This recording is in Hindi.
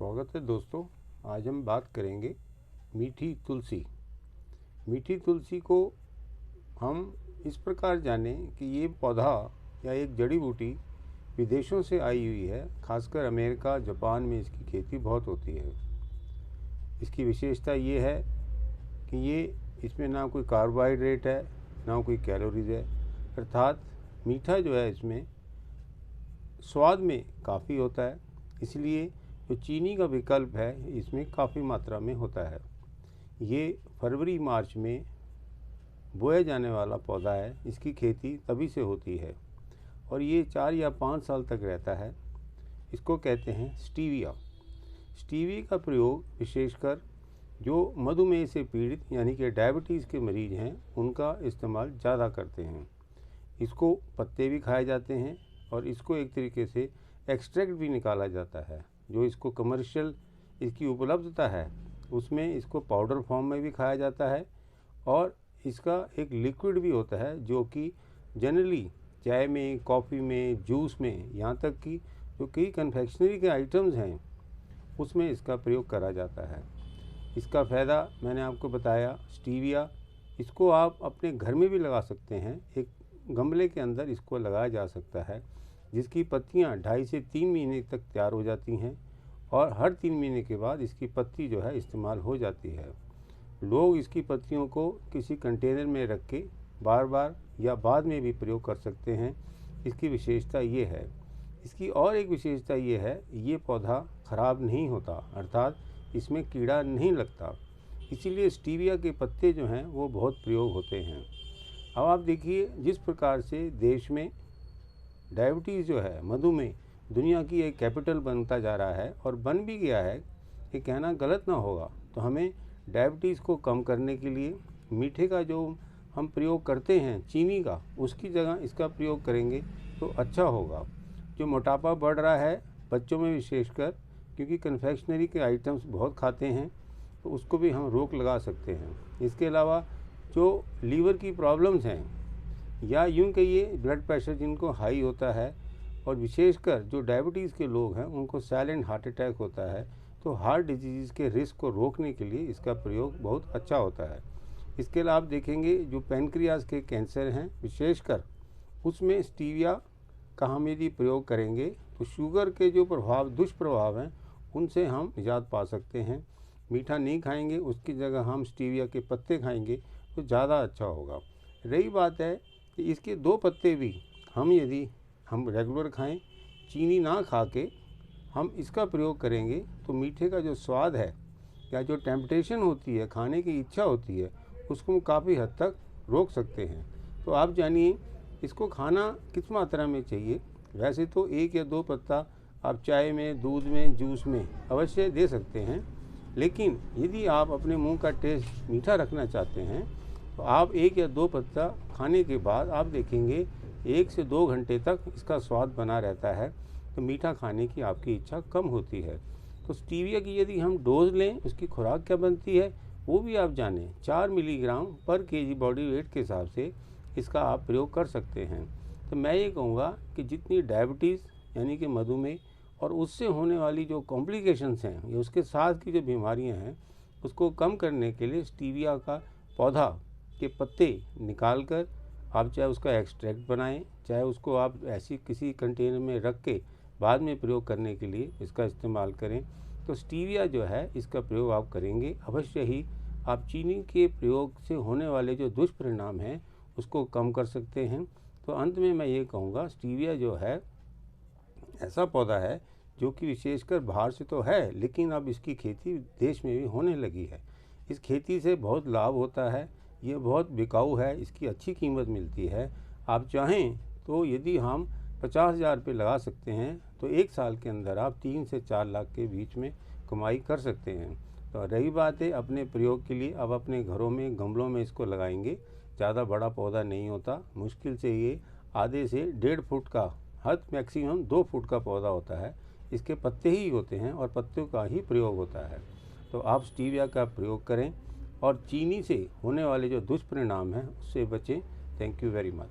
स्वागत है दोस्तों। आज हम बात करेंगे मीठी तुलसी। मीठी तुलसी को हम इस प्रकार जानें कि ये पौधा या एक जड़ी बूटी विदेशों से आई हुई है। खासकर अमेरिका, जापान में इसकी खेती बहुत होती है। इसकी विशेषता ये है कि इसमें ना कोई कार्बोहाइड्रेट है, ना कोई कैलोरीज है, अर्थात मीठा जो है इसमें स्वाद में काफ़ी होता है। इसलिए जो चीनी का विकल्प है इसमें काफ़ी मात्रा में होता है। ये फरवरी मार्च में बोया जाने वाला पौधा है। इसकी खेती तभी से होती है और ये 4 या 5 साल तक रहता है। इसको कहते हैं स्टीविया। स्टीविया का प्रयोग विशेषकर जो मधुमेह से पीड़ित यानी कि डायबिटीज़ के मरीज़ हैं उनका इस्तेमाल ज़्यादा करते हैं। इसको पत्ते भी खाए जाते हैं और इसको एक तरीके से एक्सट्रैक्ट भी निकाला जाता है। जो इसको कमर्शियल इसकी उपलब्धता है उसमें इसको पाउडर फॉर्म में भी खाया जाता है और इसका एक लिक्विड भी होता है जो कि जनरली चाय में, कॉफ़ी में, जूस में, यहाँ तक कि जो कई कन्फेक्शनरी के आइटम्स हैं उसमें इसका प्रयोग करा जाता है। इसका फ़ायदा मैंने आपको बताया। स्टीविया इसको आप अपने घर में भी लगा सकते हैं। एक गमले के अंदर इसको लगाया जा सकता है जिसकी पत्तियां 2.5 से 3 महीने तक तैयार हो जाती हैं और हर 3 महीने के बाद इसकी पत्ती जो है इस्तेमाल हो जाती है। लोग इसकी पत्तियों को किसी कंटेनर में रख के बार बार या बाद में भी प्रयोग कर सकते हैं। इसकी विशेषता ये है। इसकी और एक विशेषता ये है, ये पौधा ख़राब नहीं होता, अर्थात इसमें कीड़ा नहीं लगता। इसीलिए स्टीविया के पत्ते जो हैं वो बहुत प्रयोग होते हैं। अब आप देखिए जिस प्रकार से देश में डायबिटीज़ जो है, मधुमेह, दुनिया की एक कैपिटल बनता जा रहा है और बन भी गया है, ये कहना गलत ना होगा। तो हमें डायबिटीज़ को कम करने के लिए मीठे का जो हम प्रयोग करते हैं चीनी का, उसकी जगह इसका प्रयोग करेंगे तो अच्छा होगा। जो मोटापा बढ़ रहा है बच्चों में विशेषकर, क्योंकि कन्फेक्शनरी के आइटम्स बहुत खाते हैं, तो उसको भी हम रोक लगा सकते हैं। इसके अलावा जो लीवर की प्रॉब्लम्स हैं या यूं कहिए ब्लड प्रेशर जिनको हाई होता है और विशेषकर जो डायबिटीज़ के लोग हैं उनको साइलेंट हार्ट अटैक होता है, तो हार्ट डिजीज़ के रिस्क को रोकने के लिए इसका प्रयोग बहुत अच्छा होता है। इसके अलावा आप देखेंगे जो पैनक्रियाज के कैंसर हैं विशेषकर, उसमें स्टीविया का हम यदि प्रयोग करेंगे तो शुगर के जो दुष्प्रभाव हैं उनसे हम निजात पा सकते हैं। मीठा नहीं खाएंगे, उसकी जगह हम स्टीविया के पत्ते खाएंगे तो ज़्यादा अच्छा होगा। रही बात है कि इसके 2 पत्ते भी यदि हम रेगुलर खाएं, चीनी ना खा के हम इसका प्रयोग करेंगे तो मीठे का जो स्वाद है या जो टेम्पटेशन होती है, खाने की इच्छा होती है, उसको हम काफ़ी हद तक रोक सकते हैं। तो आप जानिए इसको खाना किस मात्रा में चाहिए। वैसे तो 1 या 2 पत्ता आप चाय में, दूध में, जूस में अवश्य दे सकते हैं, लेकिन यदि आप अपने मुंह का टेस्ट मीठा रखना चाहते हैं तो आप 1 या 2 पत्ता खाने के बाद आप देखेंगे 1 से 2 घंटे तक इसका स्वाद बना रहता है, तो मीठा खाने की आपकी इच्छा कम होती है। तो स्टीविया की यदि हम डोज लें, उसकी खुराक क्या बनती है वो भी आप जानें। 4 मिलीग्राम पर केजी बॉडी वेट के हिसाब से इसका आप प्रयोग कर सकते हैं। तो मैं ये कहूँगा कि जितनी डायबिटीज़ यानी कि मधुमेह और उससे होने वाली जो कॉम्प्लिकेशंस हैं या उसके साथ की जो बीमारियां हैं उसको कम करने के लिए स्टीविया का पौधा के पत्ते निकाल कर आप चाहे उसका एक्सट्रैक्ट बनाएं, चाहे उसको आप ऐसी किसी कंटेनर में रख के बाद में प्रयोग करने के लिए इसका इस्तेमाल करें। तो स्टीविया जो है इसका प्रयोग आप करेंगे अवश्य ही आप चीनी के प्रयोग से होने वाले जो दुष्परिणाम हैं उसको कम कर सकते हैं। तो अंत में मैं ये कहूँगा, स्टीविया जो है ऐसा पौधा है जो कि विशेषकर बाहर से तो है, लेकिन अब इसकी खेती देश में भी होने लगी है। इस खेती से बहुत लाभ होता है, ये बहुत बिकाऊ है, इसकी अच्छी कीमत मिलती है। आप चाहें तो यदि हम 50,000 रुपये लगा सकते हैं तो 1 साल के अंदर आप 3 से 4 लाख के बीच में कमाई कर सकते हैं। तो रही बात है अपने प्रयोग के लिए, अब अपने घरों में गमलों में इसको लगाएंगे। ज़्यादा बड़ा पौधा नहीं होता, मुश्किल से ये आधे से 1.5 फुट का, हद मैक्सिमम 2 फुट का पौधा होता है। इसके पत्ते ही होते हैं और पत्तों का ही प्रयोग होता है। तो आप स्टीविया का प्रयोग करें और चीनी से होने वाले जो दुष्परिणाम हैं उससे बचें। Thank you very much.